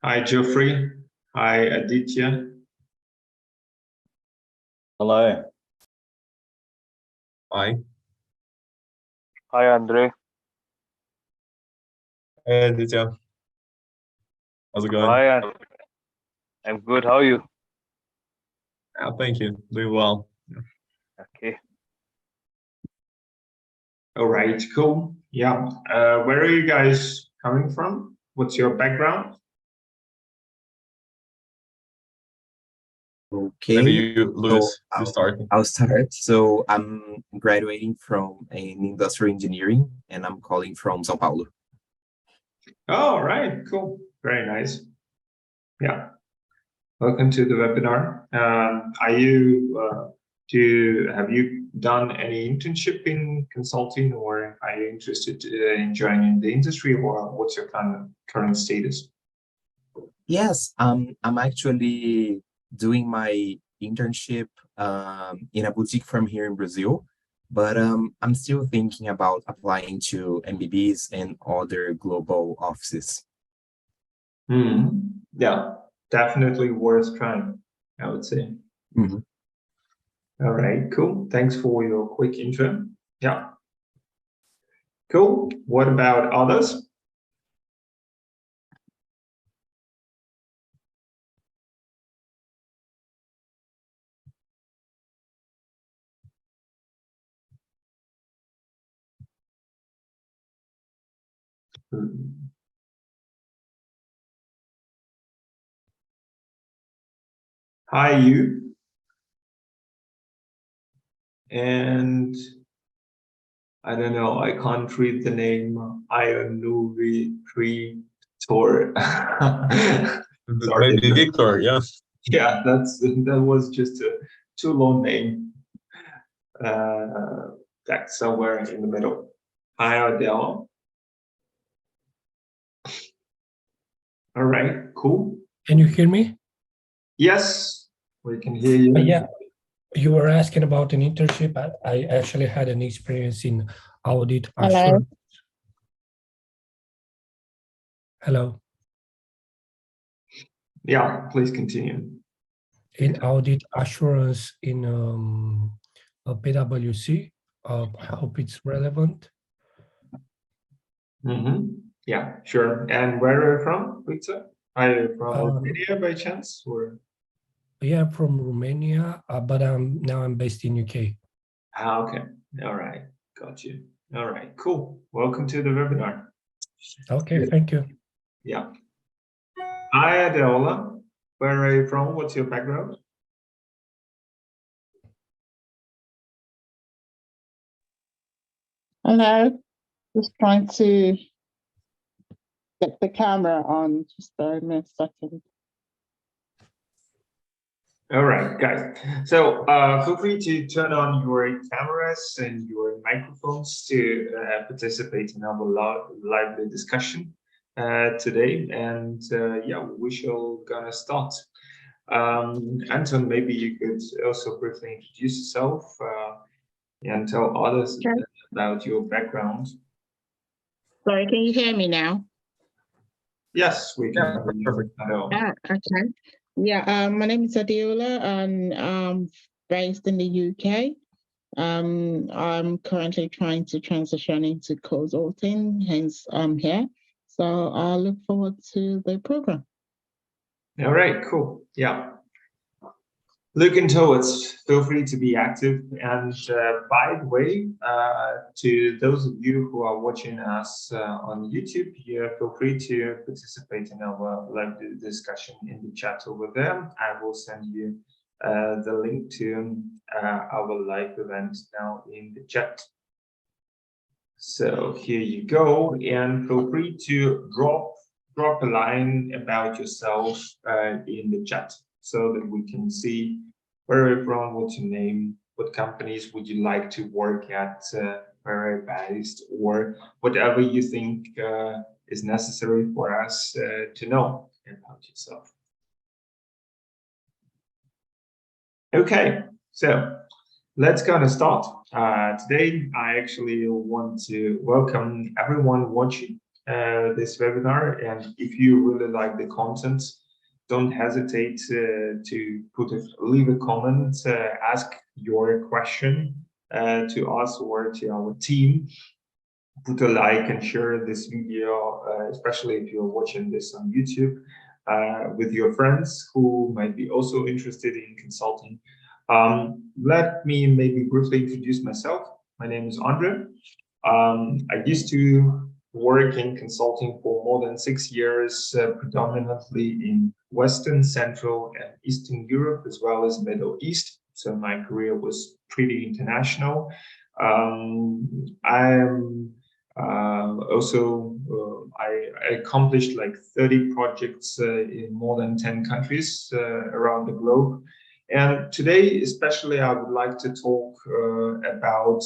Hi, Geoffrey. Hi, Aditya. Hello. Hi. Hi, Andre. Hey, Aditya. How's it going? Hi, I'm good. How are you? Thank you. Doing well. Okay. All right, cool. Yeah. Where are you guys coming from? What's your background? Okay. Maybe you, Luis, so you start. I'll start. So I'm graduating from an industrial engineering, and I'm calling from São Paulo. Oh, right. Cool. Very nice. Yeah. Welcome to the webinar. Have you done any internship in consulting, or are you interested in joining the industry, or what's your current status? Yes, I'm actually doing my internship in a boutique firm here in Brazil, but I'm still thinking about applying to MBBs and other global offices. Yeah, definitely worth trying, I would say. Mhm. All right, cool. Thanks for your quick intro. Yeah. Cool. What about others? Hi, you. And I don't know, I can't read the name Ionuvi Tor. Sorry. Maybe Victor, yeah. Yeah, that was just a too long name. That's somewhere in the middle. Hi, Adele. All right, cool. Can you hear me? Yes, we can hear you. Yeah, you were asking about an internship. I actually had an experience in audit assurance. Hello. Yeah, please continue. In audit assurance in a PwC. I hope it's relevant. Yeah, sure. And where are you from, Victor? Are you from Romania by chance, or? Yeah, I'm from Romania, but now I'm based in UK. Okay. All right. Got you. All right. Cool. Welcome to the webinar. Okay, thank you. Yeah. Hi, Adeola. Where are you from? What's your background? Hello. Just trying to get the camera on. Just bear me a second. All right, guys. So feel free to turn on your cameras and your microphones to participate in our lively discussion today. And yeah, we shall gonna start. Anton, maybe you could also briefly introduce yourself and tell others about your background. Sorry, can you hear me now? Yes, we can. Yeah, perfect. Okay. Yeah, my name is Adiola and I'm based in the UK. I'm currently trying to transition into consulting, hence I'm here. So I look forward to the program. All right, cool. Yeah. Looking towards, feel free to be active. And by the way, to those of you who are watching us on YouTube, feel free to participate in our live discussion in the chat over there. I will send you the link to our live event now in the chat. So here you go, and feel free to drop a line about yourself in the chat so that we can see where you're from, what's your name, what companies would you like to work at, where are you based, or whatever you think is necessary for us to know about yourself. Okay, so let's gonna start. Today, I actually want to welcome everyone watching this webinar. And if you really like the content, don't hesitate to leave a comment, ask your question to us or to our team. Put a like and share this video, especially if you're watching this on YouTube, with your friends who might be also interested in consulting. Let me maybe briefly introduce myself. My name is Andre. I used to work in consulting for more than 6 years, predominantly in Western, Central, and Eastern Europe, as well as Middle East. So my career was pretty international. I accomplished like 30 projects in more than 10 countries around the globe. And today, especially, I would like to talk about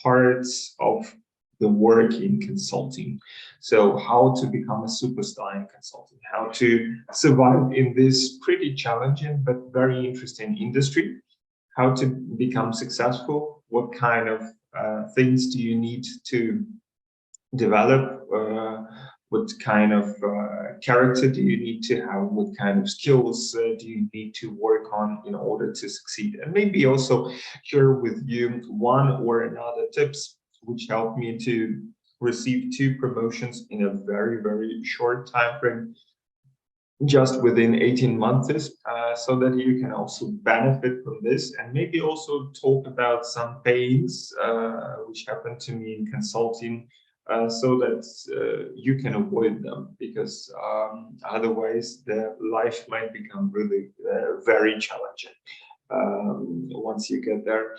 parts of the work in consulting. So how to become a superstar in consulting, how to survive in this pretty challenging but very interesting industry, how to become successful, what kind of things do you need to develop, what kind of character do you need to have, what kind of skills do you need to work on in order to succeed, and maybe also share with you one or another tips which helped me to receive 2 promotions in a very, very short time frame, just within 18 months, so that you can also benefit from this, and maybe also talk about some pains which happened to me in consulting, so that you can avoid them, because otherwise the life might become really very challenging once you get there.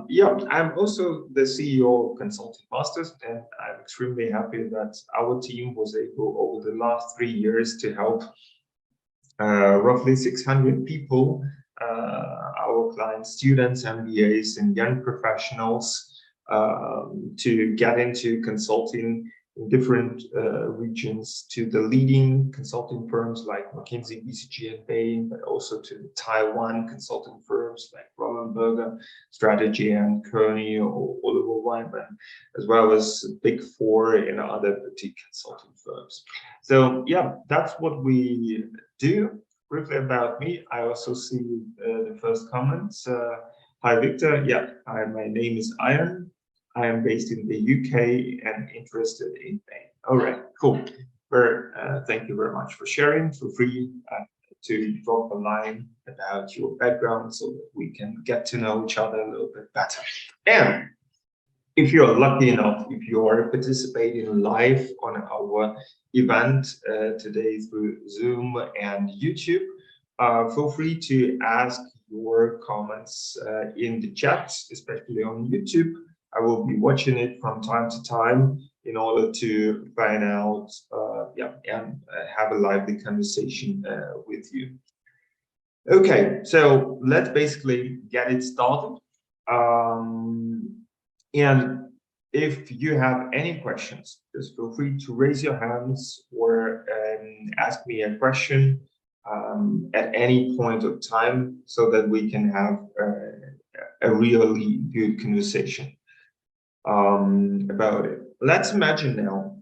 Yeah, I'm also the CEO of Consulting Masters, and I'm extremely happy that our team was able over the last 3 years to help roughly 600 people, our clients, students, MBAs, and young professionals, to get into consulting in different regions, to the leading consulting firms like McKinsey, BCG, and Bain, but also to the Taiwan consulting firms like Roland Berger, Strategy, and Kearney, or Oliver Wyman, as well as Big Four and other boutique consulting firms. So yeah, that's what we do. Briefly about me, I also see the first comments. Hi, Victor. Yeah, my name is Ian. I am based in the UK and interested in Bain. All right, cool. Thank you very much for sharing. Feel free to drop a line about your background so that we can get to know each other a little bit better. And if you're lucky enough, if you are participating live on our event today through Zoom and YouTube, feel free to ask your comments in the chat, especially on YouTube. I will be watching it from time to time in order to find out, and have a lively conversation with you. Okay, so let's basically get it started. And if you have any questions, just feel free to raise your hands or ask me a question at any point of time, so that we can have a really good conversation about it. Let's imagine now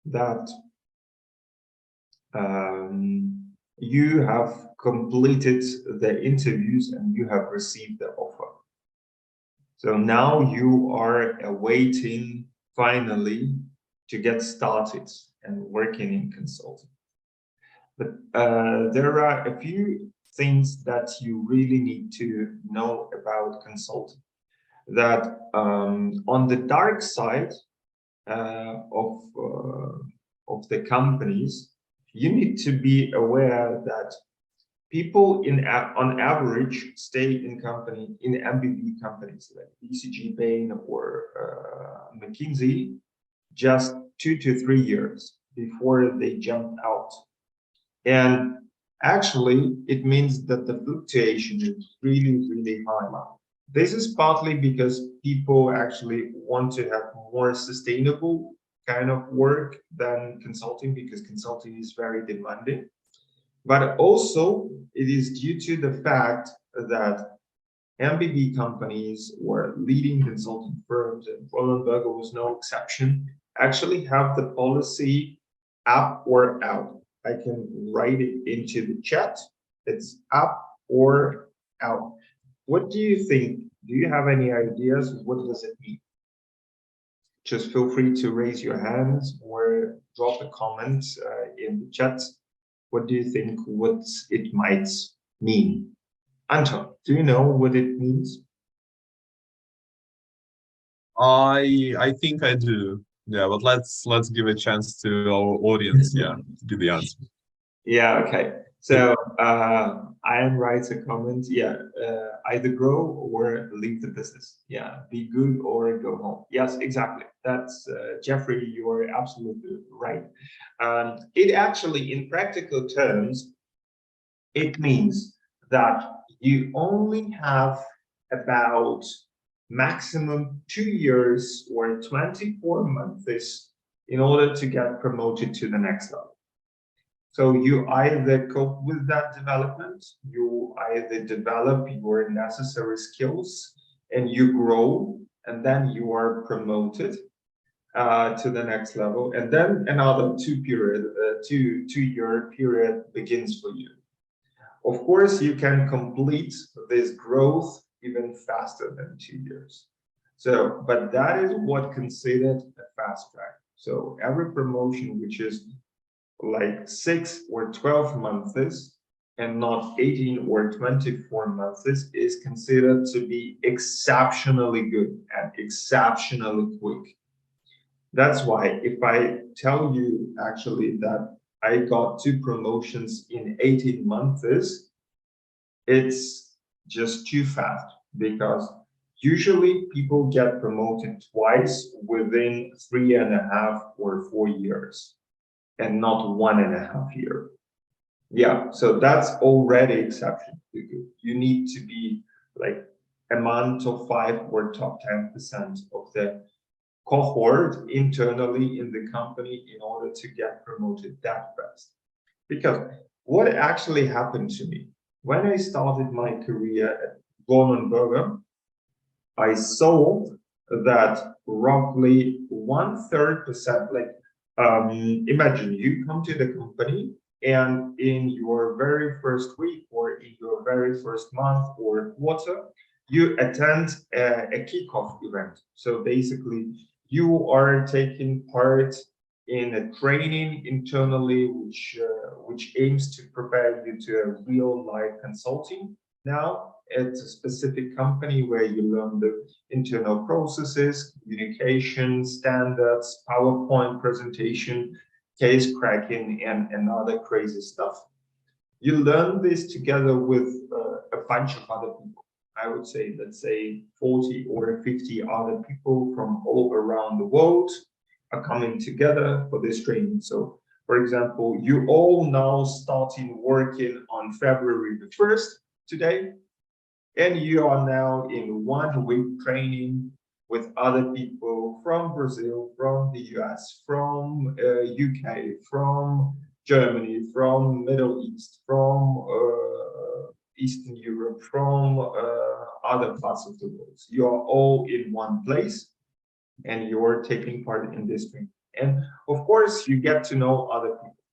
that you have completed the interviews and you have received the offer. So now you are awaiting finally to get started and working in consulting. But there are a few things that you really need to know about consulting. That on the dark side of the companies, you need to be aware that people on average stay in MBB companies like BCG, Bain, or McKinsey just 2 to 3 years before they jump out. And actually, it means that the fluctuation is really, really high now. This is partly because people actually want to have more sustainable kind of work than consulting, because consulting is very demanding. But also, it is due to the fact that MBB companies or leading consulting firms, and Roland Berger was no exception, actually have the policy up or out. I can write it into the chat. It's up or out. What do you think? Do you have any ideas? What does it mean? Just feel free to raise your hands or drop a comment in the chat. What do you think what it might mean? Anton, do you know what it means? I think I do. Yeah, but let's give a chance to our audience, yeah, to give the answer. Yeah, okay. So Ian writes a comment, yeah, either grow or leave the business. Yeah, be good or go home. Yes, exactly. That's Jeffrey, you are absolutely right. It actually, in practical terms, it means that you only have about maximum 2 years or 24 months in order to get promoted to the next level. So you either cope with that development, you either develop your necessary skills and you grow, and then you are promoted to the next level, and then another 2-year period begins for you. Of course, you can complete this growth even faster than 2 years. So, but that is what considered a fast track. So every promotion which is like 6 or 12 months and not 18 or 24 months is considered to be exceptionally good and exceptionally quick. That's why if I tell you actually that I got 2 promotions in 18 months, it's just too fast, because usually people get promoted twice within 3.5 or 4 years. And not 1.5 years. Yeah, so that's already exceptionally good. You need to be like among top 5 or top 10% of the cohort internally in the company in order to get promoted that fast. Because what actually happened to me when I started my career at Born I saw that roughly 1/3%, like imagine you come to the company and in your very first week or in your very first month or quarter, you attend a kickoff event. So basically, you are taking part in a training internally, which aims to prepare you to a real life consulting. Now, it's a specific company where you learn the internal processes, communication, standards, PowerPoint presentation, case cracking, and other crazy stuff. You learn this together with a bunch of other people. I would say, let's say 40 or 50 other people from all around the world are coming together for this training. So, for example, you all now starting working on February the 1st today, and you are now in 1 week training with other people from Brazil, from the US, from UK, from Germany, from Middle East, from Eastern Europe, from other parts of the world. You are all in one place and you're taking part in this training. And of course, you get to know other people,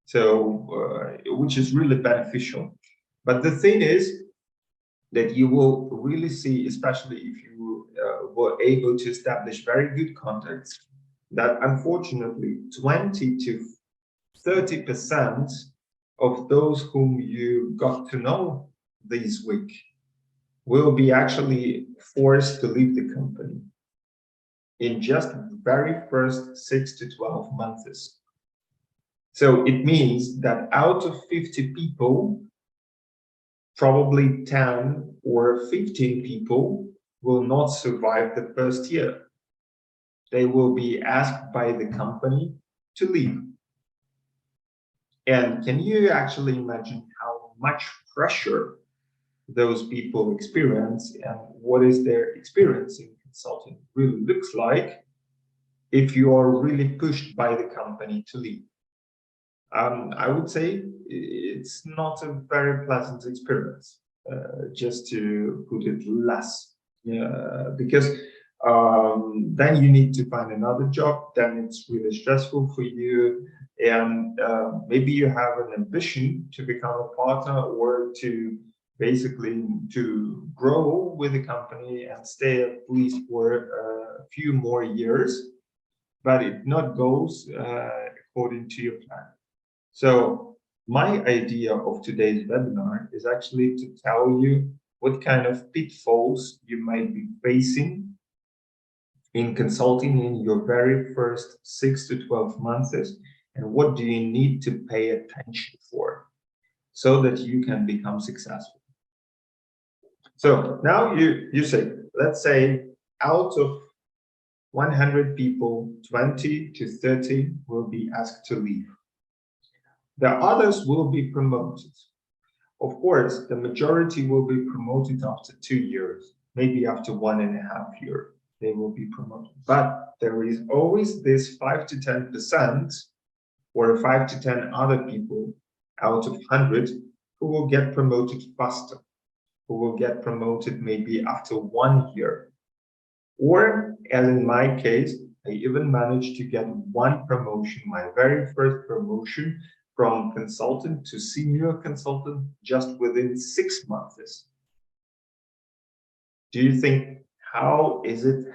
so which is really beneficial. But the thing is that you will really see, especially if you were able to establish very good contacts, that unfortunately 20 to 30% of those whom you got to know this week will be actually forced to leave the company in just the very first 6 to 12 months. So it means that out of 50 people, probably 10 or 15 people will not survive the first year. They will be asked by the company to leave. And can you actually imagine how much pressure those people experience and what is their experience in consulting really looks like if you are really pushed by the company to leave? I would say it's not a very pleasant experience, just to put it less, because Then you need to find another job, then it's really stressful for you, and maybe you have an ambition to become a partner or to basically to grow with the company and stay at least for a few more years, but it not goes according to your plan. So my idea of today's webinar is actually to tell you what kind of pitfalls you might be facing in consulting in your very first 6 to 12 months, and what do you need to pay attention for so that you can become successful. So now you say, let's say out of 100 people, 20 to 30 will be asked to leave. The others will be promoted. Of course, the majority will be promoted after 2 years, maybe after 1.5 years. They will be promoted. But there is always this 5 to 10% or 5 to 10 other people out of 100 who will get promoted faster, who will get promoted maybe after 1 year. Or, as in my case, I even managed to get one promotion, my very first promotion from consultant to senior consultant just within 6 months. Do you think, how is it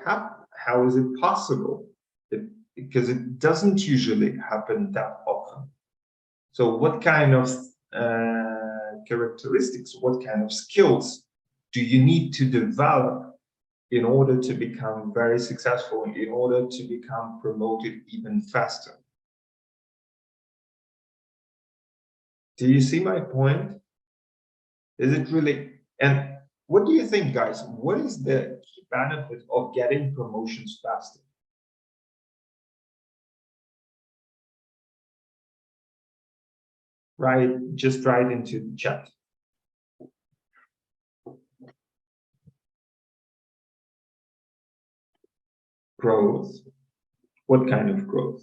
possible? Because it doesn't usually happen that often. So what kind of characteristics, what kind of skills do you need to develop in order to become very successful, in order to become promoted even faster? Do you see my point? Is it really, and what do you think, guys? What is the key benefit of getting promotions faster? Just write into the chat. Growth. What kind of growth?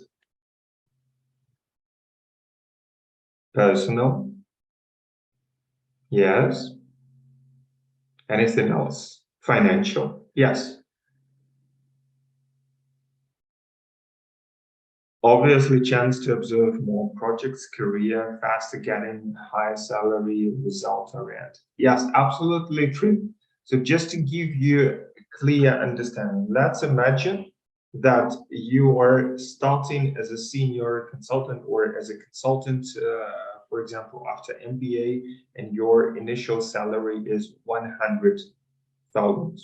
Personal. Yes. Anything else? Financial. Yes. Obviously, chance to observe more projects, career, faster getting high salary, result oriented. Yes, absolutely true. So just to give you a clear understanding, let's imagine that you are starting as a senior consultant or as a consultant, for example, after MBA, and your initial salary is 100,000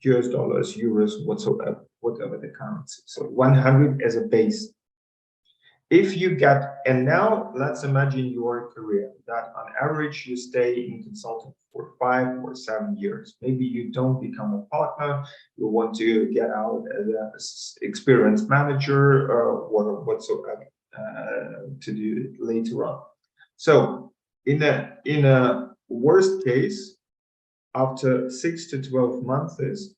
US dollars, euros, whatever the currency. So 100 as a base. If you get, and now let's imagine your career that on average you stay in consulting for 5 or 7 years. Maybe you don't become a partner, you want to get out as an experienced manager or whatsoever to do it later on. So in a worst case, after 6 to 12 months,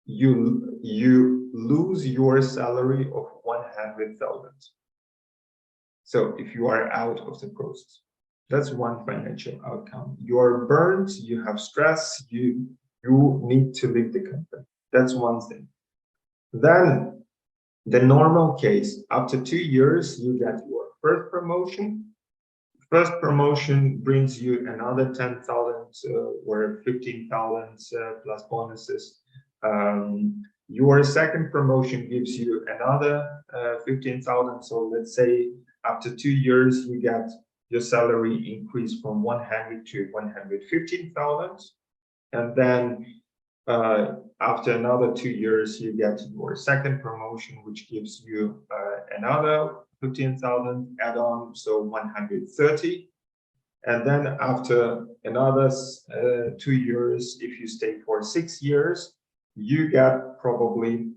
you lose your salary of 100,000. So if you are out of the process, that's one financial outcome. You are burnt, you have stress, you need to leave the company. That's one thing. Then the normal case, after 2 years, you get your first promotion. First promotion brings you another 10,000 or 15,000 plus bonuses. Your second promotion gives you another 15,000. So let's say after 2 years, you get your salary increase from 100 to 115,000. And then after another 2 years, you get your second promotion, which gives you another 15,000 add-on, so 130. And then after another 2 years, if you stay for 6 years, you get probably,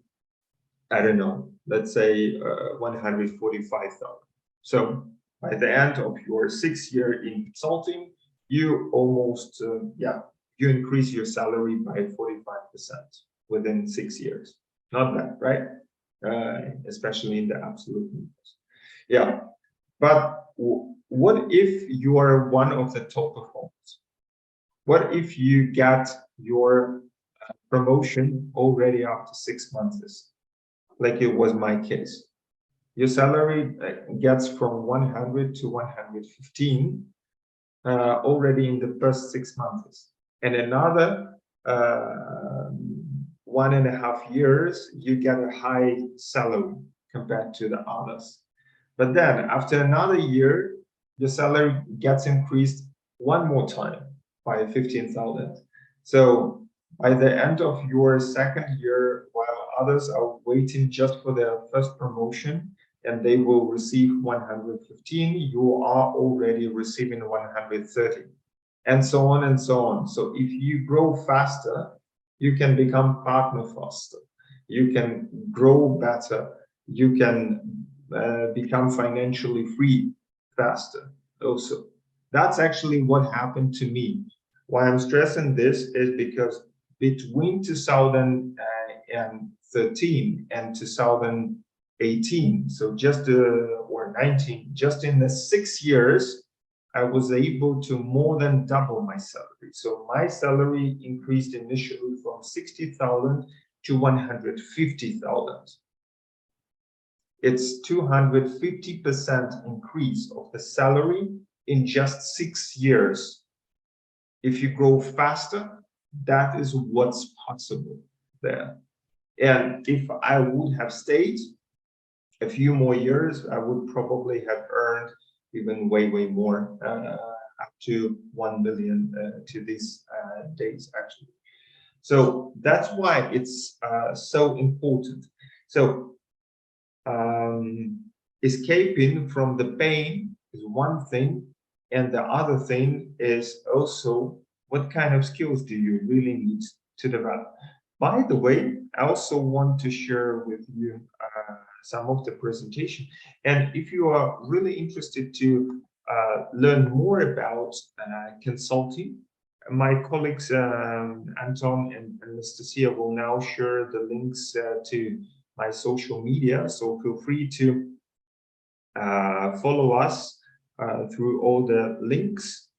I don't know, let's say 145,000. So by the end of your 6th year in consulting, you almost, you increase your salary by 45% within 6 years. Not bad, right? Especially in the absolute numbers. Yeah, but what if you are one of the top performers? What if you get your promotion already after 6 months, like it was my case. Your salary gets from 100 to 115 already in the first 6 months, and another 1.5 years you get a high salary compared to the others. But then after another year, your salary gets increased one more time by 15,000. So by the end of your second year, while others are waiting just for their first promotion and they will receive 115, you are already receiving 130, and so on and so on. So if you grow faster, you can become partner faster, you can grow better, you can become financially free faster also. That's actually what happened to me. Why I'm stressing this is because between 2013 and 2018, so just or 19, just in the 6 years, I was able to more than double my salary. So my salary increased initially from 60,000 to 150,000. It's 250% increase of the salary in just 6 years. If you grow faster, that is what's possible there. And if I would have stayed a few more years, I would probably have earned even way more, up to 1 million to these days actually. So that's why it's so important. So escaping from the pain is one thing, and the other thing is also what kind of skills do you really need to develop. By the way, I also want to share with you some of the presentation, and if you are really interested to learn more about consulting, my colleagues Anton and Anastasia will now share the links to my social media, so feel free to follow us through all the links,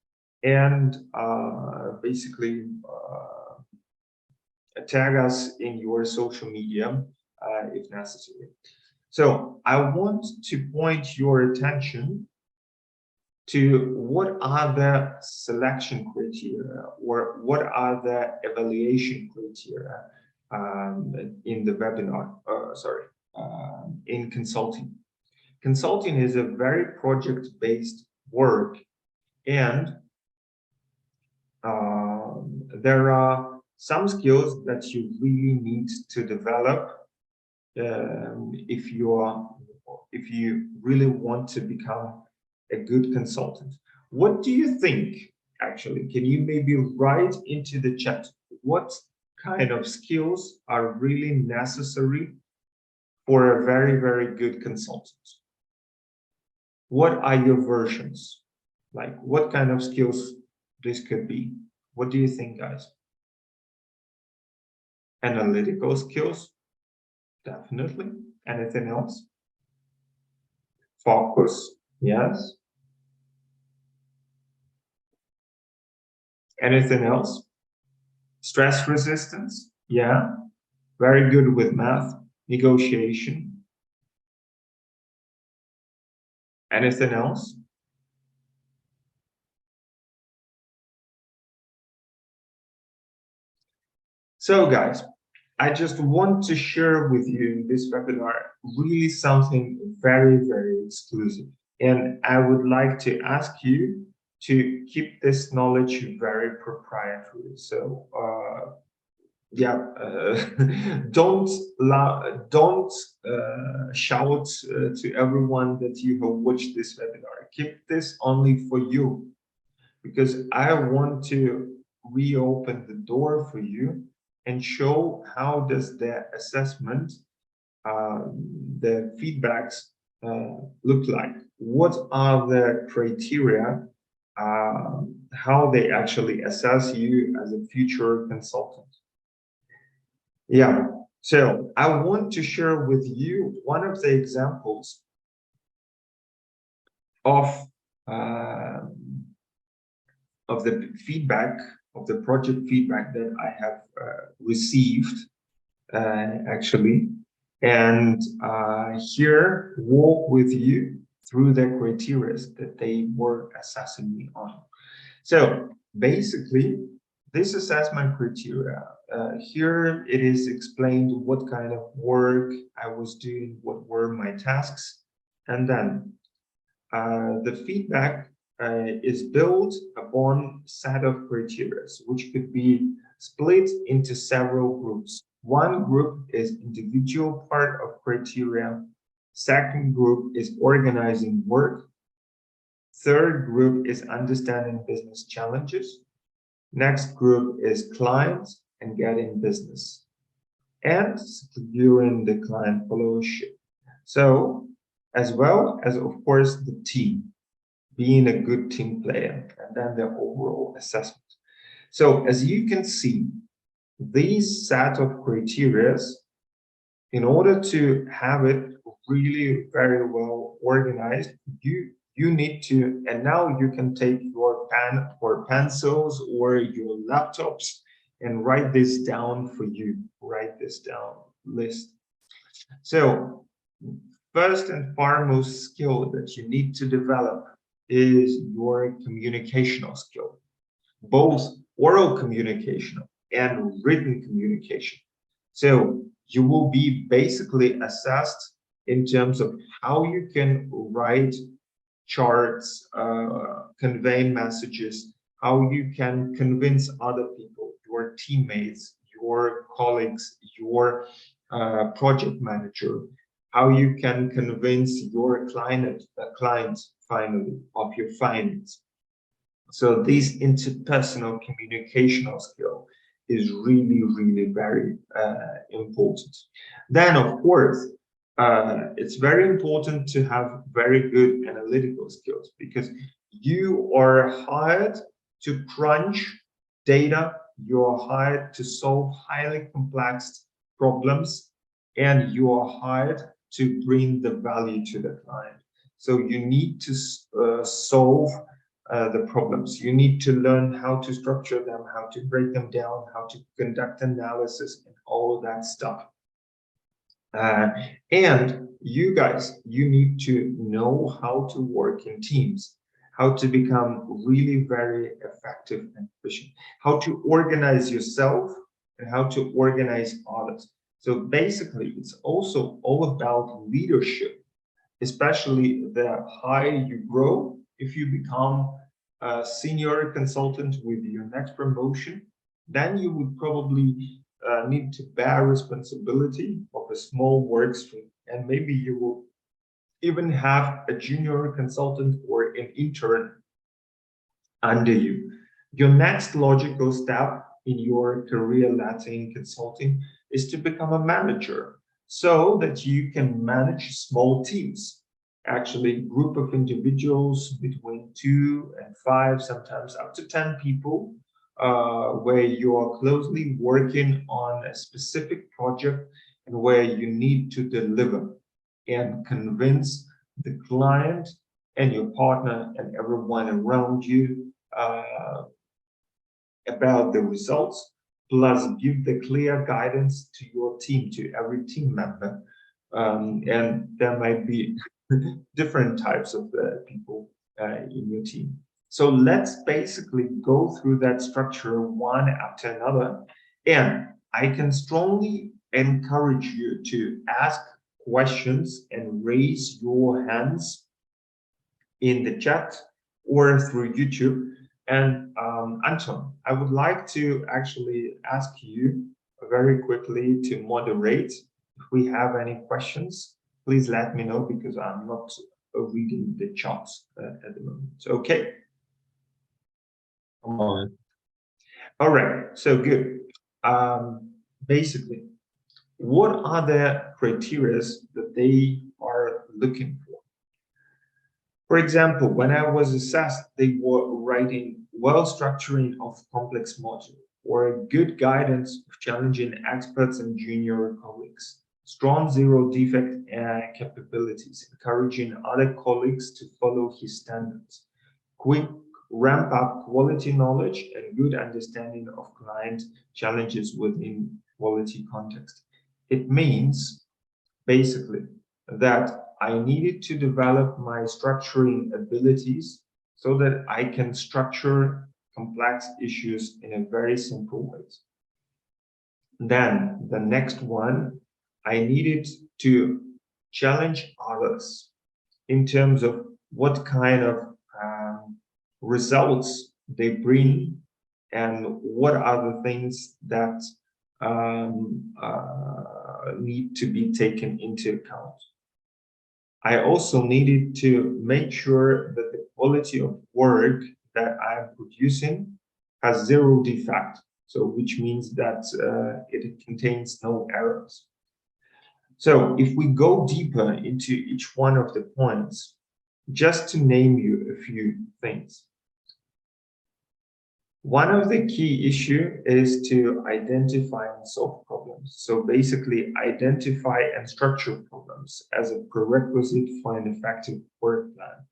and basically tag us in your social media if necessary. So I want to point your attention to what are the selection criteria, or what are the evaluation criteria in the webinar, in consulting. Consulting is a very project-based work, and there are some skills that you really need to develop if you really want to become a good consultant. What do you think, actually? Can you maybe write into the chat what kind of skills are really necessary for a very good consultant? What are your versions? Like, what kind of skills this could be? What do you think, guys? Analytical skills, definitely. Anything else? Focus, yes. Anything else? Stress resistance, yeah. Very good with math. Negotiation. Anything else? So guys, I just want to share with you in this webinar really something very exclusive. And I would like to ask you to keep this knowledge very proprietary. So don't shout to everyone that you have watched this webinar. Keep this only for you, because I want to reopen the door for you and show how does the assessment, the feedbacks look like. What are the criteria, how they actually assess you as a future consultant. Yeah, so I want to share with you one of the examples of the feedback of the project feedback that I have received, actually, and here walk with you through the criteria that they were assessing me on. So basically, this assessment criteria, here it is explained what kind of work I was doing, what were my tasks, and then the feedback is built upon set of criteria, which could be split into several groups. One group is individual part of criteria. Second group is organizing work. Third group is understanding business challenges. Next group is clients and getting business and securing the client followership. So, as well as, of course, the team, being a good team player, and then the overall assessment. So, as you can see, these set of criteria, in order to have it really very well organized, you need to, and now you can take your pen or pencils or your laptops and write this down for you. Write this down list. So first and foremost skill that you need to develop is your communicational skill, both oral communication and written communication. So you will be basically assessed in terms of how you can write charts, convey messages, how you can convince other people, your teammates, your colleagues, your project manager, how you can convince your client finally of your findings. So this interpersonal communicational skill is really, really very important. Then, of course, it's very important to have very good analytical skills, because you are hired to crunch data, you are hired to solve highly complex problems, and you are hired to bring the value to the client. So you need to solve the problems. You need to learn how to structure them, how to break them down, how to conduct analysis, and all that stuff. And you guys, you need to know how to work in teams, how to become really very effective and efficient, how to organize yourself, and how to organize others. So basically, it's also all about leadership, especially the higher you grow. If you become a senior consultant with your next promotion, then you would probably need to bear responsibility of a small work stream, and maybe you will even have a junior consultant or an intern under you. Your next logical step in your career ladder in consulting is to become a manager, so that you can manage small teams, actually a group of individuals between 2 and 5, sometimes up to 10 people, where you are closely working on a specific project and where you need to deliver and convince the client and your partner and everyone around you about the results, plus give the clear guidance to your team, to every team member. And there might be different types of people in your team. So let's basically go through that structure one after another. And I can strongly encourage you to ask questions and raise your hands in the chat or through YouTube. And Anton, I would like to actually ask you very quickly to moderate. If we have any questions, please let me know, because I'm not reading the charts at the moment. Okay. All right, so good. Basically, what are the criteria that they are looking for? For example, when I was assessed, they were writing well structuring of complex module, or good guidance of challenging experts and junior colleagues, strong zero defect capabilities, encouraging other colleagues to follow his standards, quick ramp up quality knowledge and good understanding of client challenges within quality context. It means basically that I needed to develop my structuring abilities so that I can structure complex issues in a very simple way. Then the next one, I needed to challenge others in terms of what kind of results they bring and what are the things that need to be taken into account. I also needed to make sure that the quality of work that I'm producing has zero defect, so which means that it contains no errors. So if we go deeper into each one of the points, just to name you a few things. One of the key issues is to identify and solve problems. So basically identify and structure problems as a prerequisite for an effective work plan.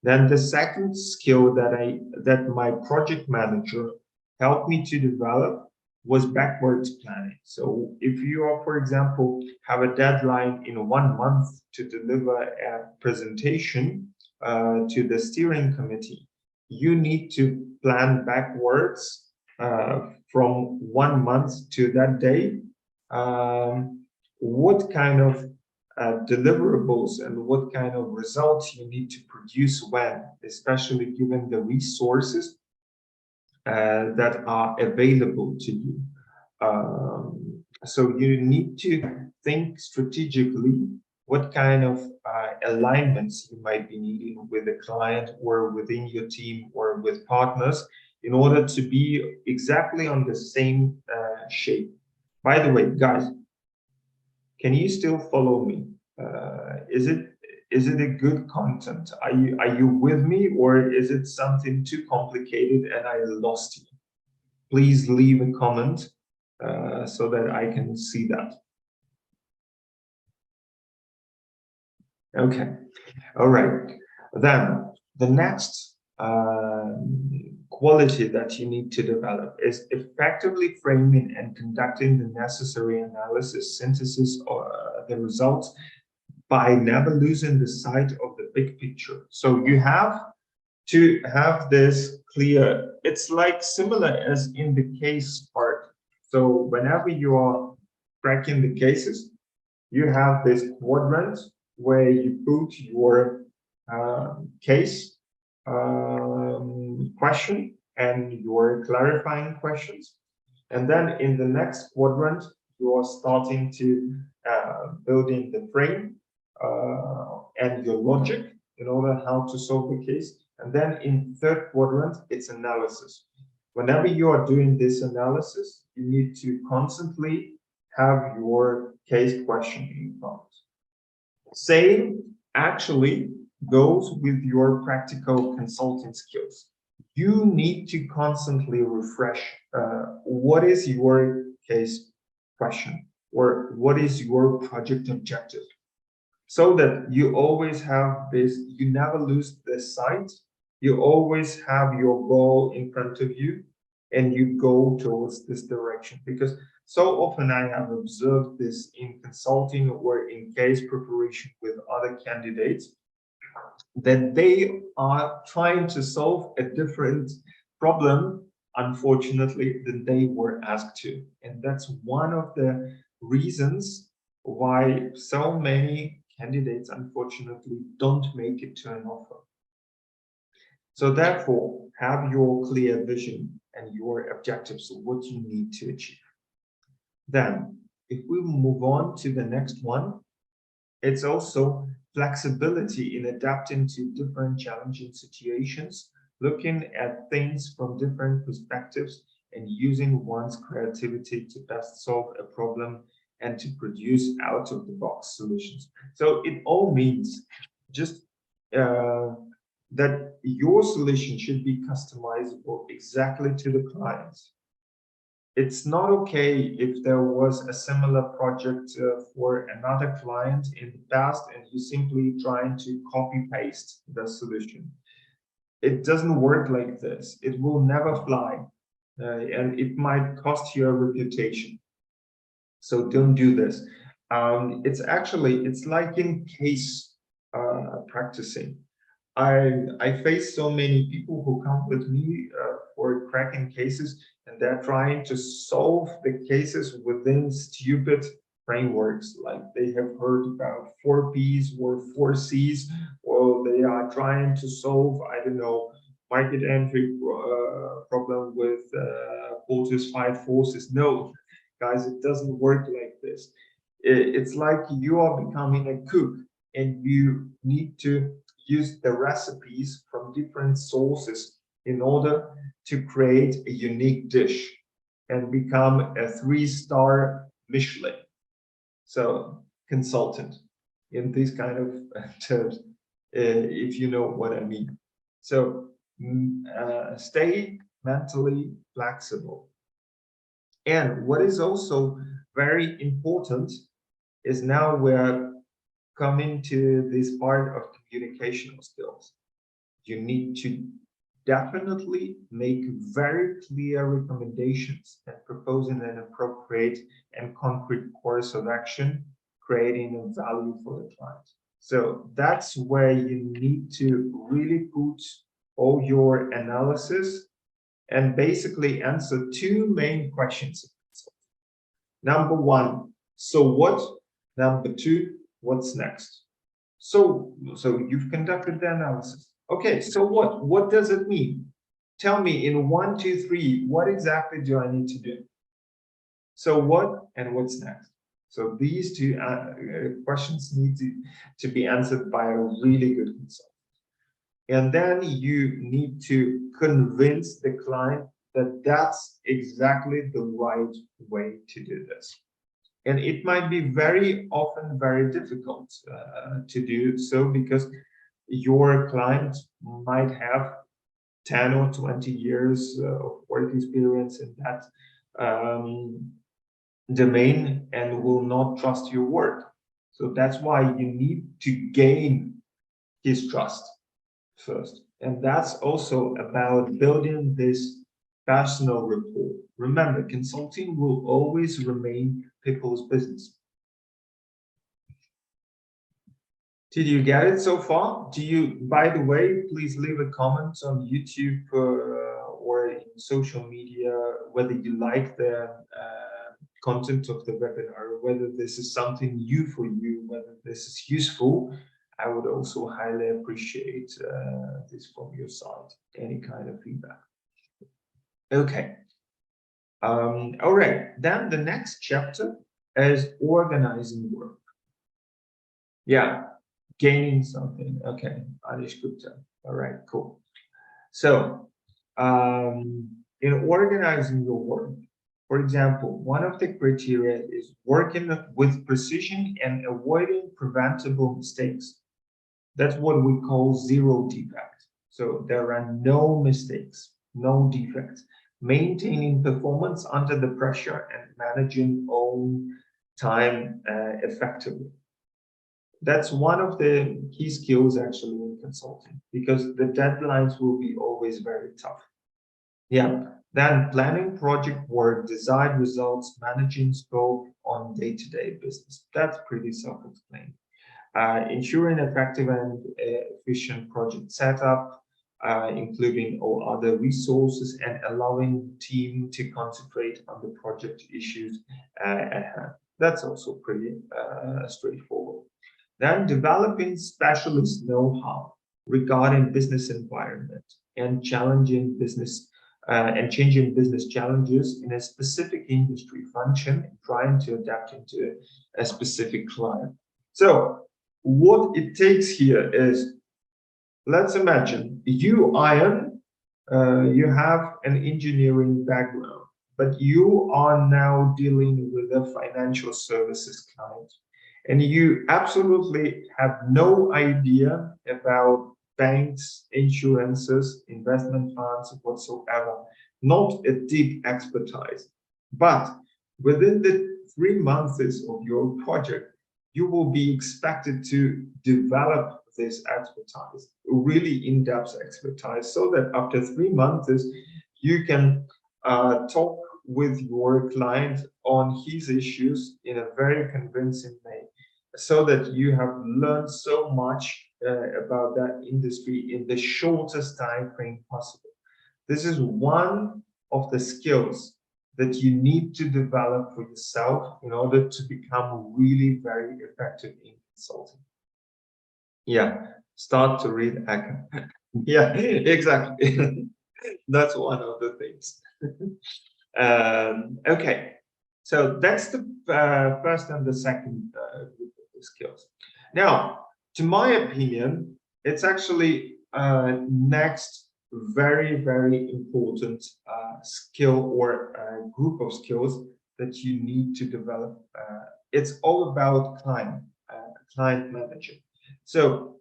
Then the second skill that my project manager helped me to develop was backwards planning. So if you are, for example, have a deadline in 1 month to deliver a presentation to the steering committee, you need to plan backwards from 1 month to that day, what kind of deliverables and what kind of results you need to produce when, especially given the resources that are available to you. So you need to think strategically what kind of alignments you might be needing with the client or within your team or with partners in order to be exactly on the same shape. By the way, guys, can you still follow me? Is it a good content? Are you with me, or is it something too complicated and I lost you? Please leave a comment so that I can see that. Okay, all right. Then the next quality that you need to develop is effectively framing and conducting the necessary analysis, synthesis, or the results by never losing the sight of the big picture. So you have to have this clear. It's like similar as in the case part. So whenever you are cracking the cases, you have this quadrant where you put your case question and your clarifying questions. And then in the next quadrant, you are starting to building the frame and your logic in order how to solve the case. And then in third quadrant, it's analysis. Whenever you are doing this analysis, you need to constantly have your case question in front. Same actually goes with your practical consulting skills. You need to constantly refresh what is your case question or what is your project objective, so that you always have this, you never lose this sight, you always have your goal in front of you and you go towards this direction. Because so often I have observed this in consulting or in case preparation with other candidates, that they are trying to solve a different problem, unfortunately, than they were asked to. And that's one of the reasons why so many candidates, unfortunately, don't make it to an offer. So therefore, have your clear vision and your objectives of what you need to achieve. Then, if we move on to the next one, it's also flexibility in adapting to different challenging situations, looking at things from different perspectives and using one's creativity to best solve a problem and to produce out-of-the-box solutions. So it all means just that your solution should be customizable exactly to the client. It's not okay if there was a similar project for another client in the past and you simply trying to copy paste the solution. It doesn't work like this. It will never fly, and it might cost you a reputation. So don't do this. It's like in case practicing. I face so many people who come with me for cracking cases, and they're trying to solve the cases within stupid frameworks. Like they have heard about 4Ps or 4Cs, or they are trying to solve, I don't know, market entry problem with 4-5 forces. No, guys, it doesn't work like this. It's like you are becoming a cook, and you need to use the recipes from different sources in order to create a unique dish and become a 3-star Michelin. So consultant in these kind of terms, if you know what I mean. So stay mentally flexible. And what is also very important is now we're coming to this part of communicational skills. You need to definitely make very clear recommendations and proposing an appropriate and concrete course of action, creating a value for the client. So that's where you need to really put all your analysis and basically answer 2 main questions. Number 1, so what? Number 2, what's next? So you've conducted the analysis. Okay, so what? What does it mean? Tell me in 1, 2, 3, what exactly do I need to do? So what and what's next? So these 2 questions need to be answered by a really good consultant. And then you need to convince the client that that's exactly the right way to do this. And it might be very often very difficult to do so, because your client might have 10 or 20 years of work experience in that domain and will not trust your work. So that's why you need to gain his trust first. And that's also about building this personal rapport. Remember, consulting will always remain people's business. Did you get it so far? Do you, by the way, please leave a comment on YouTube or in social media, whether you like the content of the webinar, whether this is something new for you, whether this is useful. I would also highly appreciate this from your side, any kind of feedback. Okay. All right, then the next chapter is organizing work. Yeah, gaining something. Okay, Anish Gupta. All right, cool. So, in organizing your work, for example, one of the criteria is working with precision and avoiding preventable mistakes. That's what we call 0 defect. So there are no mistakes, no defects. Maintaining performance under the pressure and managing own time effectively. That's one of the key skills actually in consulting, because the deadlines will be always very tough. Yeah, then planning project work, desired results, managing scope on day-to-day business. That's pretty self-explained. Ensuring effective and efficient project setup, including all other resources, and allowing team to concentrate on the project issues at hand. That's also pretty straightforward. Then developing specialist know-how regarding business environment and challenging business and changing business challenges in a specific industry function and trying to adapt into a specific client. So what it takes here is, let's imagine you, Ian, you have an engineering background, but you are now dealing with a financial services client, and you absolutely have no idea about banks, insurances, investment funds, whatsoever, not a deep expertise. But within the 3 months of your project, you will be expected to develop this expertise, really in-depth expertise, so that after 3 months, you can talk with your client on his issues in a very convincing way, so that you have learned so much about that industry in the shortest time frame possible. This is one of the skills that you need to develop for yourself in order to become really very effective in consulting. Yeah, start to read Eka. Yeah, exactly. That's one of the things. Okay, so that's the first and the second group of the skills. Now, to my opinion, it's actually next very, very important skill or group of skills that you need to develop. It's all about client management. So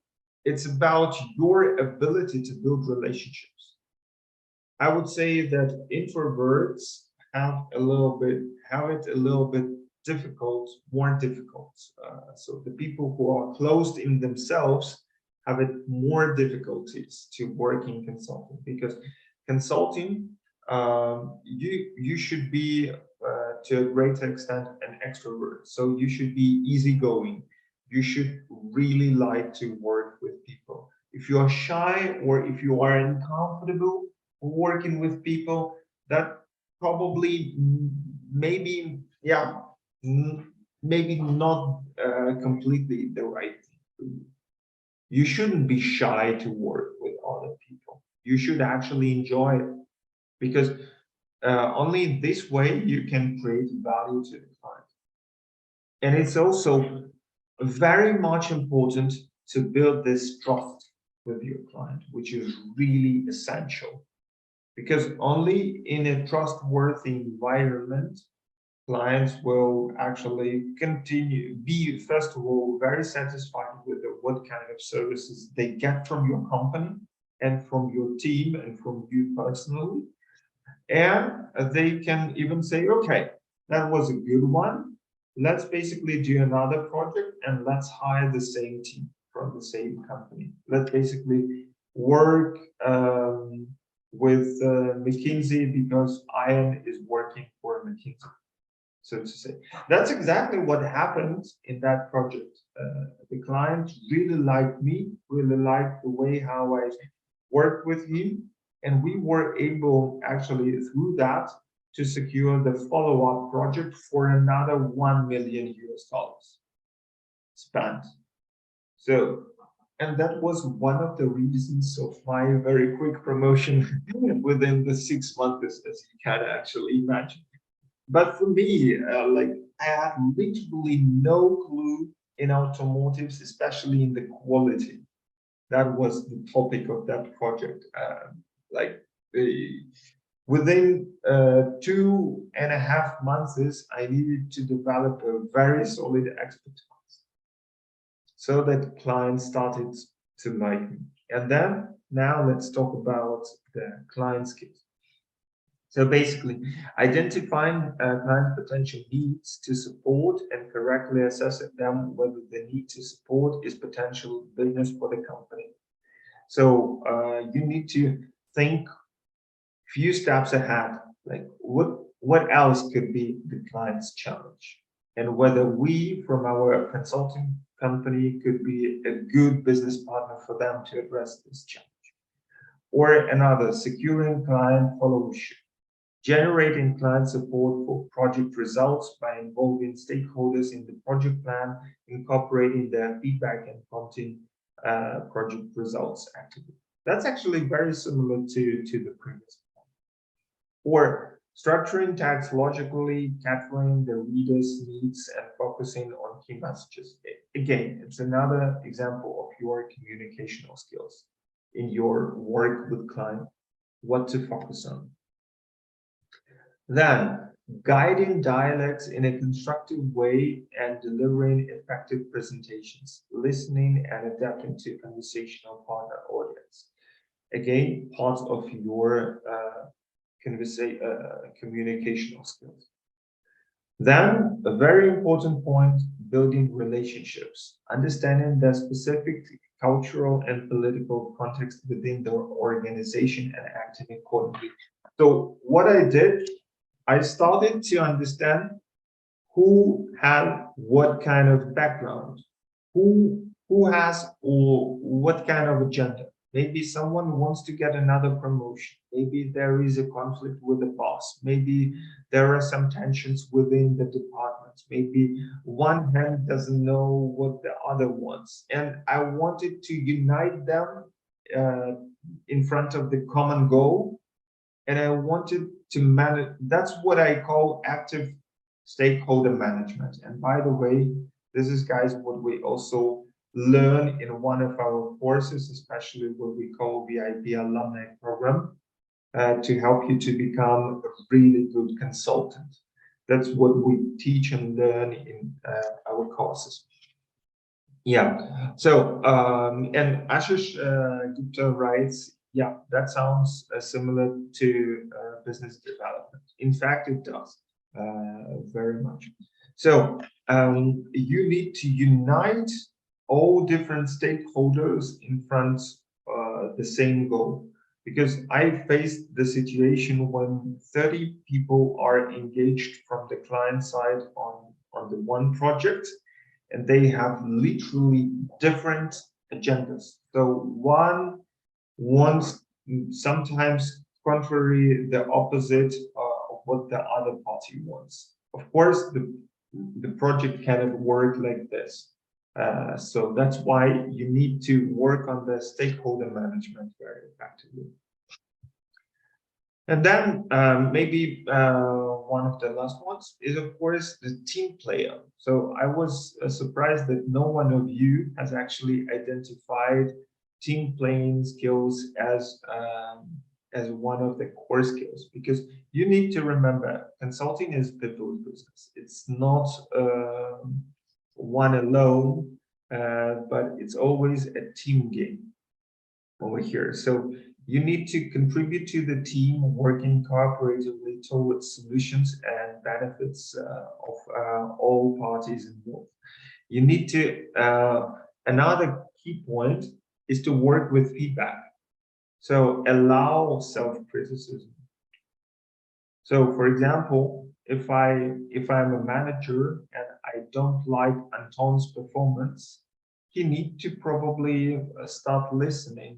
it's about your ability to build relationships. I would say that introverts have it a little bit difficult, more difficult. So the people who are closed in themselves have it more difficulties to work in consulting, because consulting, you should be to a greater extent an extrovert. So you should be easygoing. You should really like to work with people. If you are shy or if you are uncomfortable working with people, that probably maybe maybe not completely the right thing for you. You shouldn't be shy to work with other people. You should actually enjoy it, because only this way you can create value to the client. And it's also very much important to build this trust with your client, which is really essential, because only in a trustworthy environment, clients will actually be, first of all, very satisfied with what kind of services they get from your company and from your team and from you personally. And they can even say, okay, that was a good one. Let's basically do another project and let's hire the same team from the same company. Let's basically work with McKinsey because Ian is working for McKinsey, so to say. That's exactly what happened in that project. The client really liked me, really liked the way how I worked with him, and we were able actually through that to secure the follow-up project for another $1 million spent. So, and that was one of the reasons of my very quick promotion within the 6 months, as you can actually imagine. But for me, like, I had literally no clue in automotives, especially in the quality. That was the topic of that project. Within 2.5 months, I needed to develop a very solid expertise, so that clients started to like me. And then now let's talk about the client skills. So basically, identifying client potential needs to support and correctly assess them whether the need to support is potential business for the company. So you need to think few steps ahead, like what else could be the client's challenge, and whether we from our consulting company could be a good business partner for them to address this challenge. Or another, securing client followership, generating client support for project results by involving stakeholders in the project plan, incorporating their feedback and prompting project results actively. That's actually very similar to the previous one. Or structuring text logically, capturing the reader's needs and focusing on key messages. Again, it's another example of your communicational skills in your work with client, what to focus on. Then, guiding dialects in a constructive way and delivering effective presentations, listening and adapting to conversational partner audience. Again, part of your communicational skills. Then a very important point, building relationships, understanding the specific cultural and political context within the organization and acting accordingly. So what I did, I started to understand who had what kind of background, who has or what kind of agenda. Maybe someone wants to get another promotion. Maybe there is a conflict with the boss. Maybe there are some tensions within the department. Maybe one hand doesn't know what the other wants. And I wanted to unite them in front of the common goal. And I wanted to manage, that's what I call active stakeholder management. And by the way, this is, guys, what we also learn in one of our courses, especially what we call VIP alumni program, to help you to become a really good consultant. That's what we teach and learn in our courses. Yeah. So, and Ashish Gupta writes, yeah, that sounds similar to business development. In fact, it does very much. So you need to unite all different stakeholders in front the same goal. Because I faced the situation when 30 people are engaged from the client side on the one project, and they have literally different agendas. So one wants sometimes contrary the opposite of what the other party wants. Of course, the project cannot work like this. So that's why you need to work on the stakeholder management very effectively. And then maybe one of the last ones is, of course, the team player. So I was surprised that no one of you has actually identified team playing skills as one of the core skills, because you need to remember consulting is people business. It's not one alone, but it's always a team game over here. So you need to contribute to the team working cooperatively towards solutions and benefits of all parties involved. You need to, another key point is to work with feedback. So allow self-criticism. So for example, if I'm a manager and I don't like Anton's performance, you need to probably start listening.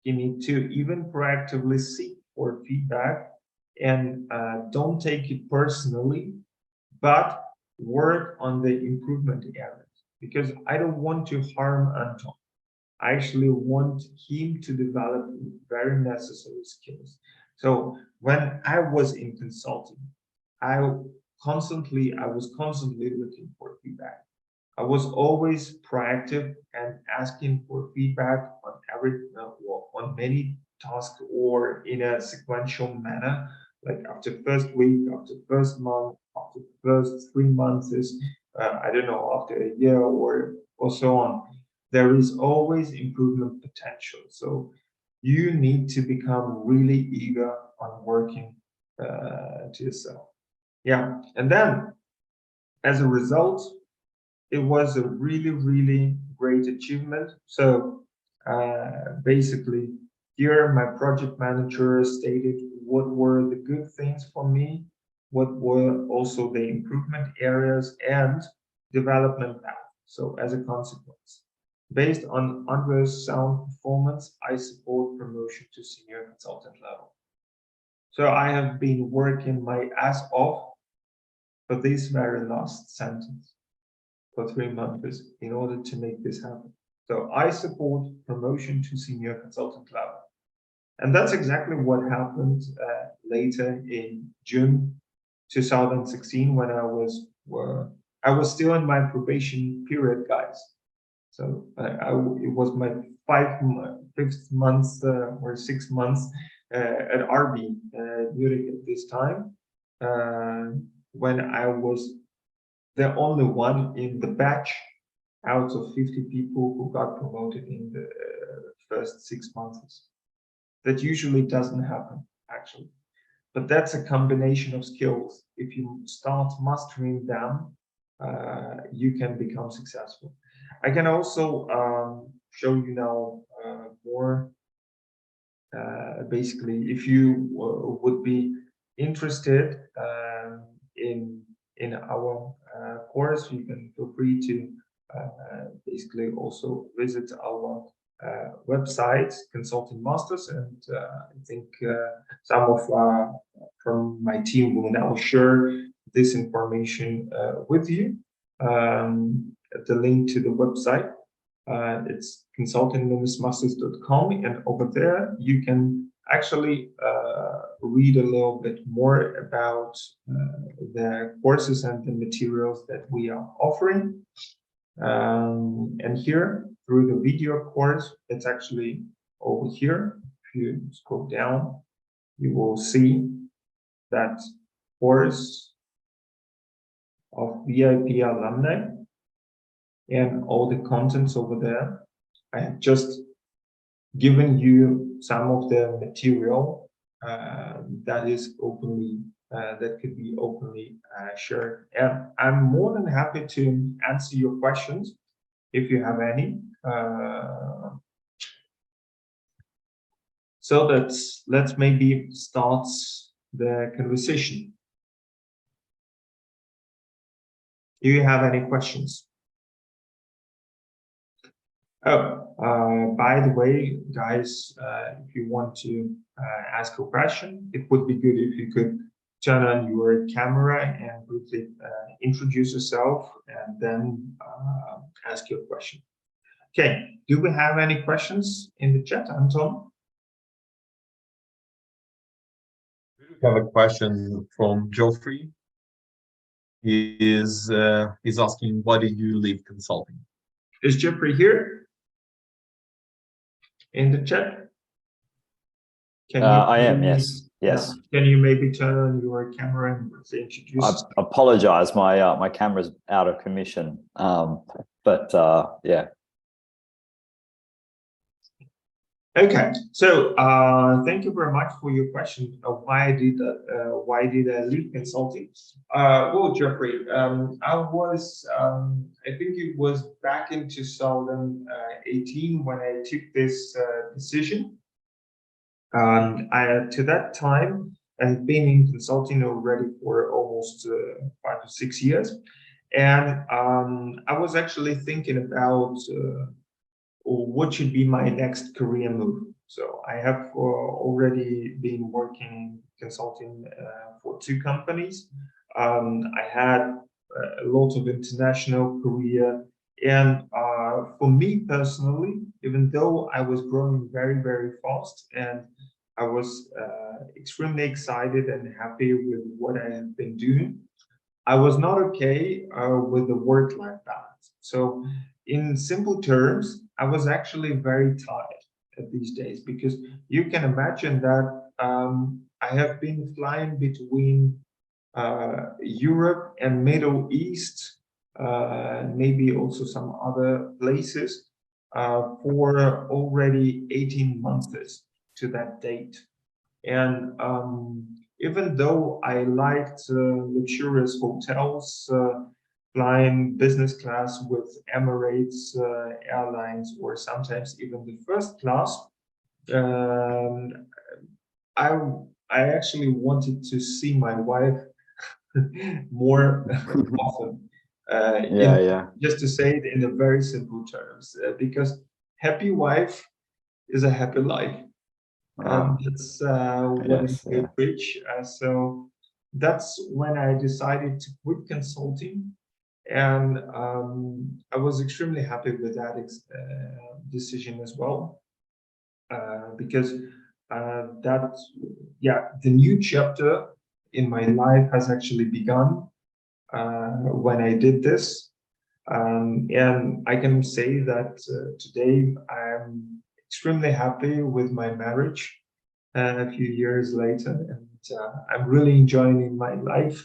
You need to even proactively seek for feedback, and don't take it personally, but work on the improvement areas, because I don't want to harm Anton. I actually want him to develop very necessary skills. So when I was in consulting, I was constantly looking for feedback. I was always proactive and asking for feedback on on many tasks or in a sequential manner, like after first week, after first month, after first 3 months, I don't know, after a year or so on. There is always improvement potential. So you need to become really eager on working to yourself. Yeah, and then as a result, it was a really, really great achievement. So basically, here my project manager stated what were the good things for me, what were also the improvement areas and development path. So as a consequence, based on Andre's sound performance, I support promotion to senior consultant level. So I have been working my ass off for this very last sentence for 3 months in order to make this happen. So I support promotion to senior consultant level. And that's exactly what happened later in June 2016 when I was still in my probation period, guys. So it was my fifth month or 6 months at RB Munich at this time, when I was the only one in the batch out of 50 people who got promoted in the first 6 months. That usually doesn't happen, actually. but that's a combination of skills. If you start mastering them, you can become successful. I can also show you now more. Basically, if you would be interested in our course, you can feel free to basically also visit our website, Consulting Masters, and I think some of from my team will now share this information with you. The link to the website. It's consulting-masters.com, and over there you can actually read a little bit more about the courses and the materials that we are offering. And here, through the video course, it's actually over here. If you scroll down, you will see that course of VIP alumni and all the contents over there. I have just given you some of the material that is openly that could be openly shared, and I'm more than happy to answer your questions if you have any. So let's maybe start the conversation. Do you have any questions? Oh, by the way, guys, if you want to ask a question, it would be good if you could turn on your camera and briefly introduce yourself and then ask your question. Okay, do we have any questions in the chat, Anton? We have a question from Geoffrey. He is he's asking, why did you leave consulting? Is Geoffrey here in the chat? Can you I am, yes. Yes. Can you maybe turn on your camera and introduce? I apologize, my camera's out of commission. But yeah. Okay, so thank you very much for your question. Why did I leave consulting? Well, Geoffrey, I was I think it was back in 2018 when I took this decision. To that time, I've been in consulting already for almost 5 to 6 years, and I was actually thinking about what should be my next career move. So I have already been working consulting for 2 companies. I had a lot of international career, and for me personally, even though I was growing very, very fast and I was extremely excited and happy with what I have been doing, I was not okay with the work-life balance. So in simple terms, I was actually very tired at these days, because you can imagine that I have been flying between Europe and Middle East, maybe also some other places, for already 18 months to that date. And even though I liked luxurious hotels, flying business class with Emirates Airlines, or sometimes even the first class, I actually wanted to see my wife more often. Just to say it in a very simple terms, because happy wife is a happy life. And that's what I preach. So that's when I decided to quit consulting, and I was extremely happy with that decision as well, because the new chapter in my life has actually begun when I did this, and I can say that today I'm extremely happy with my marriage a few years later, and I'm really enjoying my life.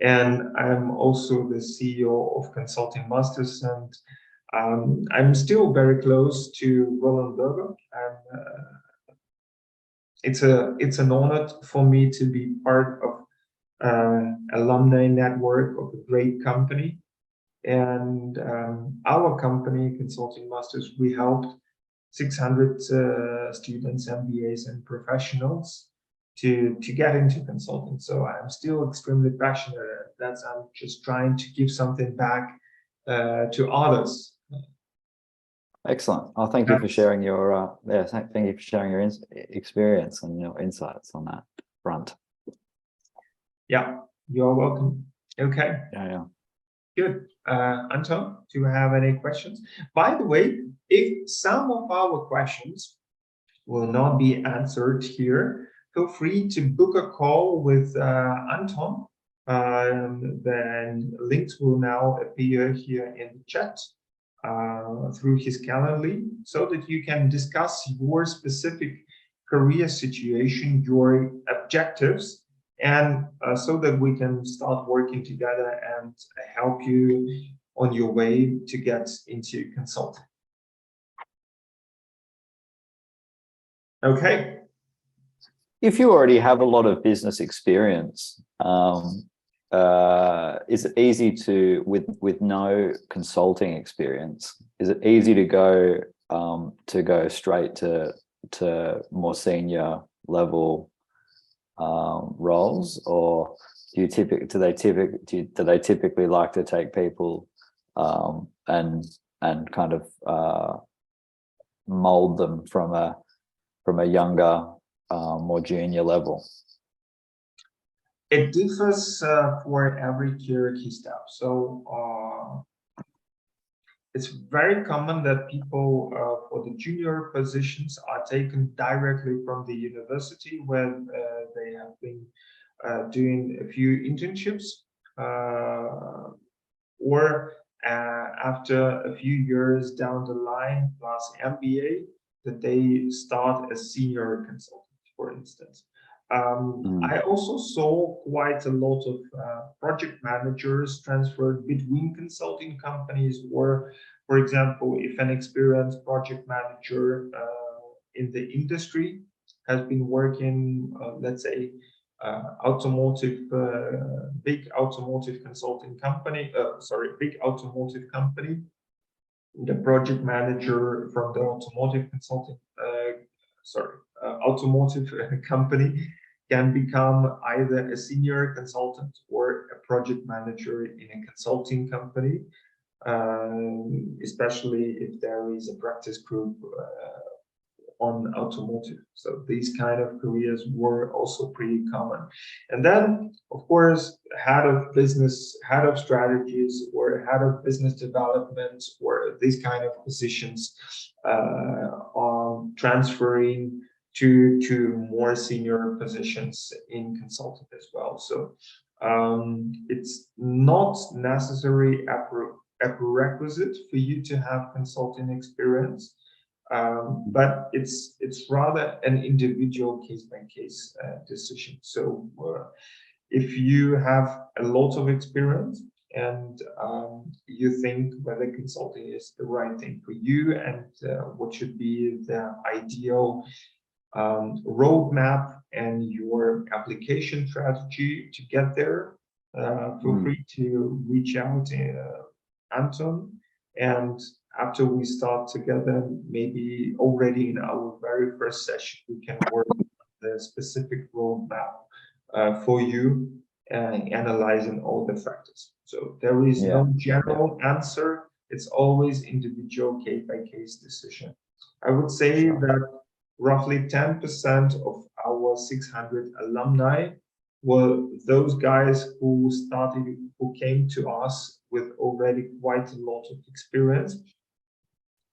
And I'm also the CEO of Consulting Masters, and I'm still very close to Roland Berger. it's an honor for me to be part of alumni network of a great company. And our company, Consulting Masters, we helped 600 students, MBAs, and professionals to get into consulting. So I'm still extremely passionate at that. I'm just trying to give something back to others. Excellent. Oh, thank you for sharing your thank you for sharing your experience and your insights on that front. Yeah, you're welcome. Okay. Yeah. Good. Anton, do you have any questions? By the way, if some of our questions will not be answered here, feel free to book a call with Anton. Then links will now appear here in the chat through his Calendly, so that you can discuss your specific career situation, your objectives, and so that we can start working together and help you on your way to get into consulting. Okay. If you already have a lot of business experience, is it easy to, with no consulting experience, is it easy to go straight to more senior level roles, or do they typically like to take people and kind of mold them from a younger, more junior level? It differs for every hierarchy step. So it's very common that people for the junior positions are taken directly from the university, where they have been doing a few internships, or after a few years down the line plus MBA, that they start as senior consultant, for instance. I also saw quite a lot of project managers transferred between consulting companies, or, for example, if an experienced project manager in the industry has been working, let's say, big automotive consulting company, big automotive company, the project manager from the automotive consulting, automotive company can become either a senior consultant or a project manager in a consulting company, especially if there is a practice group on automotive. So these kind of careers were also pretty common. And then, of course, head of business, head of strategies, or head of business development, or these kind of positions are transferring to more senior positions in consulting as well. So it's not necessarily a prerequisite for you to have consulting experience. But it's rather an individual case-by-case decision. So if you have a lot of experience and you think whether consulting is the right thing for you and what should be the ideal roadmap and your application strategy to get there, feel free to reach out to Anton. And after we start together, maybe already in our very first session, we can work on the specific roadmap for you, analyzing all the factors. So there is no general answer. It's always individual case-by-case decision. I would say that roughly 10% of our 600 alumni were those guys who came to us with already quite a lot of experience.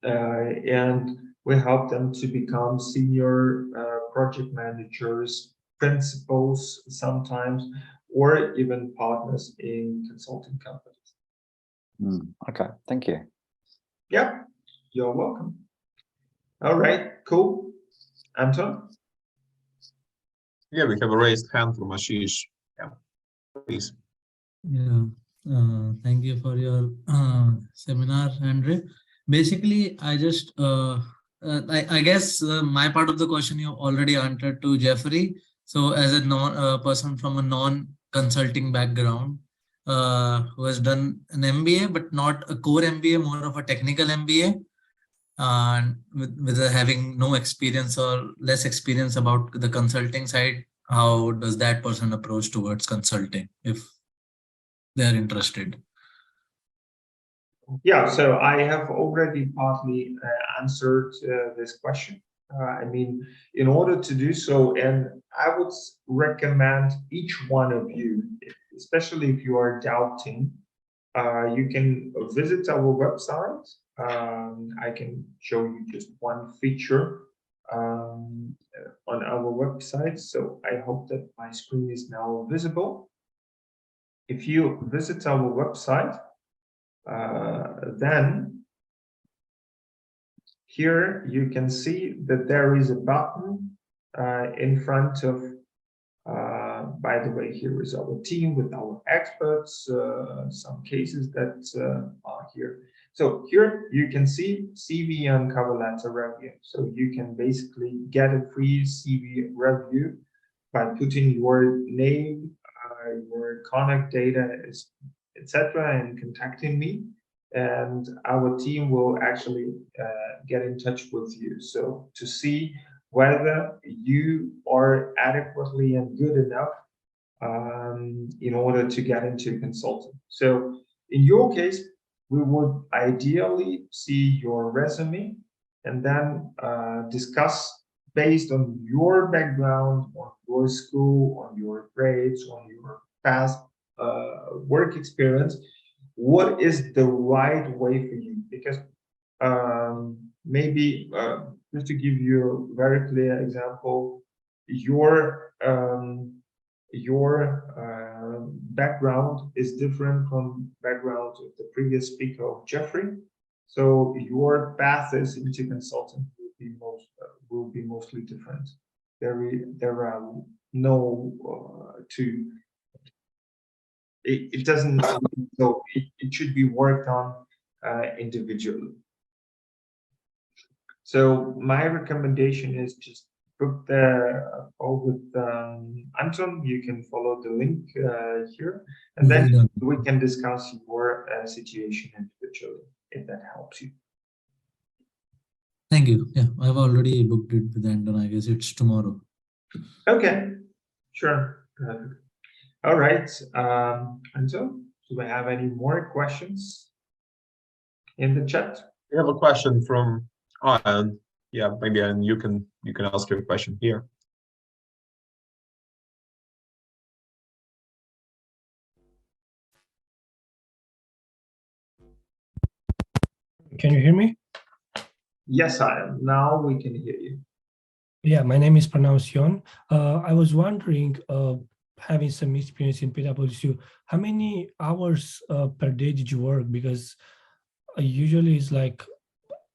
And we help them to become senior project managers, principals sometimes, or even partners in consulting companies. Okay, thank you. Yeah, you're welcome. All right, cool. Anton? Yeah, we have a raised hand from Ashish. Yeah, please. Yeah, thank you for your seminar, Andre. Basically, I just I guess my part of the question you already answered to Jeffrey. So as a person from a non-consulting background who has done an MBA, but not a core MBA, more of a technical MBA, and with having no experience or less experience about the consulting side, how does that person approach towards consulting if they're interested? Yeah, so I have already partly answered this question. I mean, in order to do so, and I would recommend each one of you, especially if you are doubting, you can visit our website. I can show you just one feature on our website. So I hope that my screen is now visible. If you visit our website, then here you can see that there is a button in front of, by the way, here is our team with our experts, some cases that are here. So here you can see CV and cover letter review. So you can basically get a free CV review by putting your name, your contact data, etc., and contacting me, and our team will actually get in touch with you. So to see whether you are adequately and good enough in order to get into consulting. So in your case, we would ideally see your resume and then discuss based on your background, on your school, on your grades, on your past work experience, what is the right way for you? Because maybe just to give you a very clear example, your background is different from background of the previous speaker of Jeffrey. So your path is into consulting will be mostly different. There are no two. It doesn't, so it should be worked on individually. So my recommendation is just book the call with Anton. You can follow the link here, and then we can discuss your situation individually, if that helps you. Thank you. Yeah, I've already booked it with Anton. I guess it's tomorrow. Okay, sure. All right, Anton, do we have any more questions in the chat? We have a question from Ian. Yeah, maybe, and you can ask your question here. Can you hear me? Yes, I am. Now we can hear you. Yeah, my name is Pronunciation. I was wondering, having some experience in PwC, how many hours per day did you work? Because usually it's like,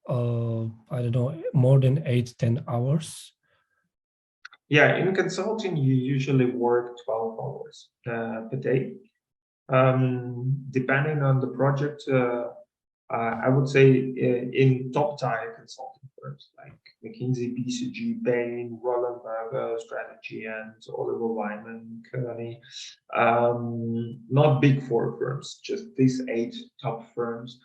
I don't know, more than 8-10 hours. Yeah, in consulting, you usually work 12 hours per day. Depending on the project, I would say in top-tier consulting firms like McKinsey, BCG, Bain, Roland Berger, Strategy, and Oliver Wyman, Kearney. Not big four firms, just these 8 top firms.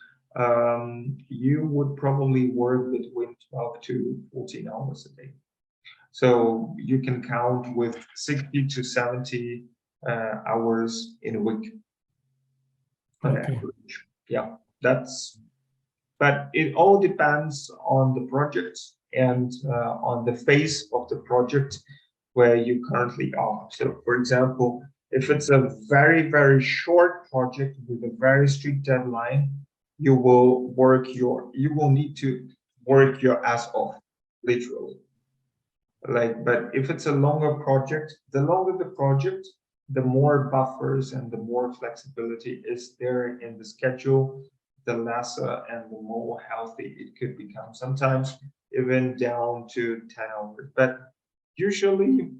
You would probably work between 12 to 14 hours a day. So you can count with 60 to 70 hours in a week. On average. Yeah, but it all depends on the project and on the phase of the project where you currently are. So for example, if it's a very, very short project with a very strict deadline, you will need to work your ass off, literally. But if it's a longer project, the longer the project, the more buffers and the more flexibility is there in the schedule, the lesser and the more healthy it could become. Sometimes even down to 10 hours. But usually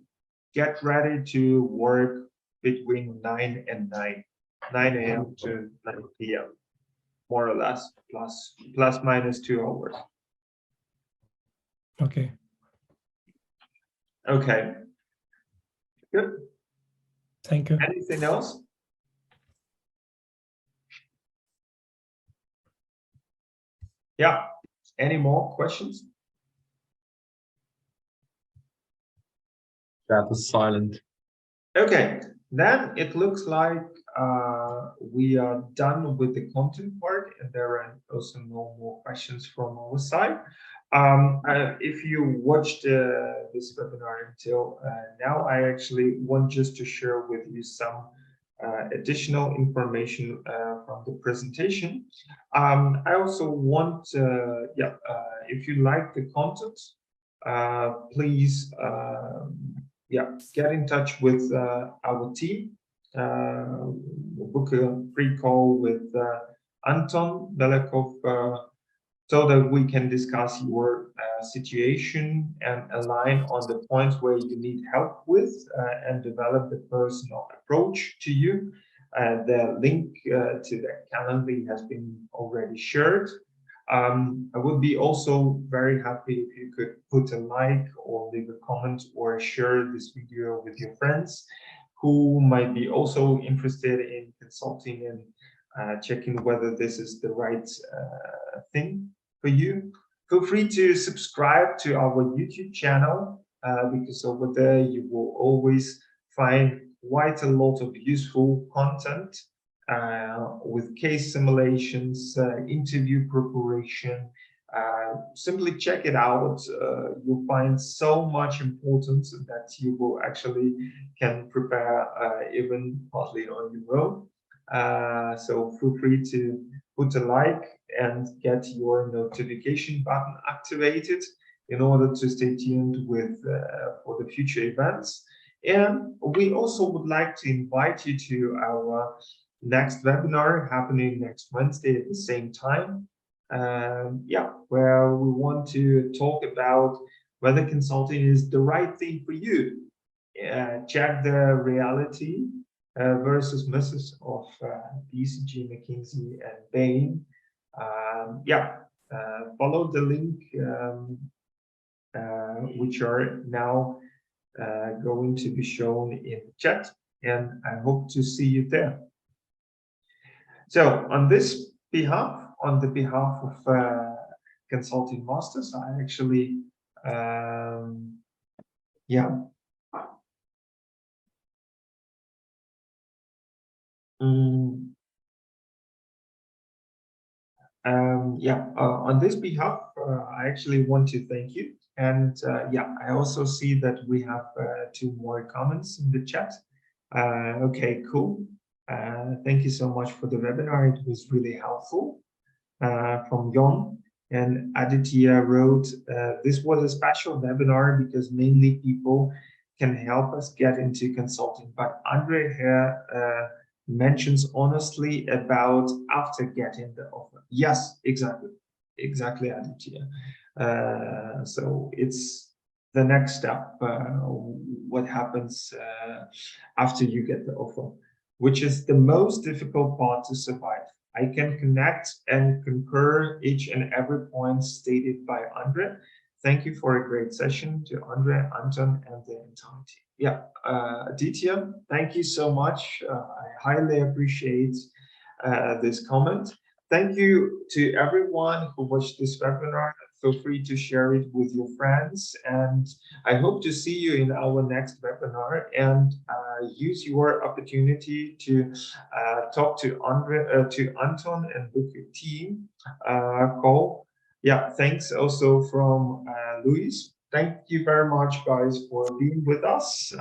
get ready to work between 9 and 9 a.m. to 9 p.m. more or less, plus minus 2 hours. Okay. Okay. Good. Thank you. Anything else? Yeah. Any more questions? Chat is silent. Okay, then it looks like we are done with the content part, and there are also no more questions from our side. If you watched this webinar until now, I actually want just to share with you some additional information from the presentation. I also want, if you like the content, please get in touch with our team. Book a free call with Anton Belakov so that we can discuss your situation and align on the points where you need help with and develop the personal approach to you. The link to the calendar has been already shared. I would be also very happy if you could put a like or leave a comment or share this video with your friends who might be also interested in consulting and checking whether this is the right thing for you. Feel free to subscribe to our YouTube channel because over there you will always find quite a lot of useful content with case simulations, interview preparation. Simply check it out. You'll find so much importance that you will actually can prepare even partly on your own. So feel free to put a like and get your notification button activated in order to stay tuned with for the future events. And we also would like to invite you to our next webinar happening next Wednesday at the same time. Where we want to talk about whether consulting is the right thing for you. Check the reality versus myths of BCG, McKinsey, and Bain. Follow the link which are now going to be shown in the chat, and I hope to see you there. So on this behalf, on the behalf of Consulting Masters, I actually, on this behalf, I actually want to thank you. And I also see that we have 2 more comments in the chat. Okay, cool. Thank you so much for the webinar. It was really helpful. From Jon and Aditya wrote, this was a special webinar because mainly people can help us get into consulting. But Andre here mentions honestly about after getting the offer. Yes, exactly, Aditya. So it's the next step, what happens after you get the offer, which is the most difficult part to survive. I can connect and concur each and every point stated by Andre. Thank you for a great session to Andre, Anton, and the entire team. Aditya, thank you so much. I highly appreciate this comment. Thank you to everyone who watched this webinar. Feel free to share it with your friends, and I hope to see you in our next webinar and use your opportunity to talk to Andre, to Anton, and book your team call. Thanks also from Luis. Thank you very much, guys, for being with us.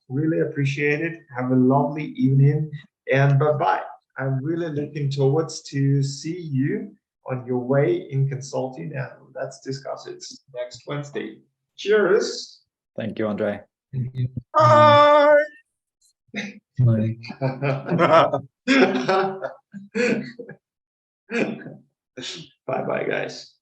Really appreciate it. Have a lovely evening, and bye-bye. I'm really looking towards to see you on your way in consulting, and let's discuss it next Wednesday. Cheers. Thank you, Andre. Thank you. Bye. Bye. Bye-bye, guys.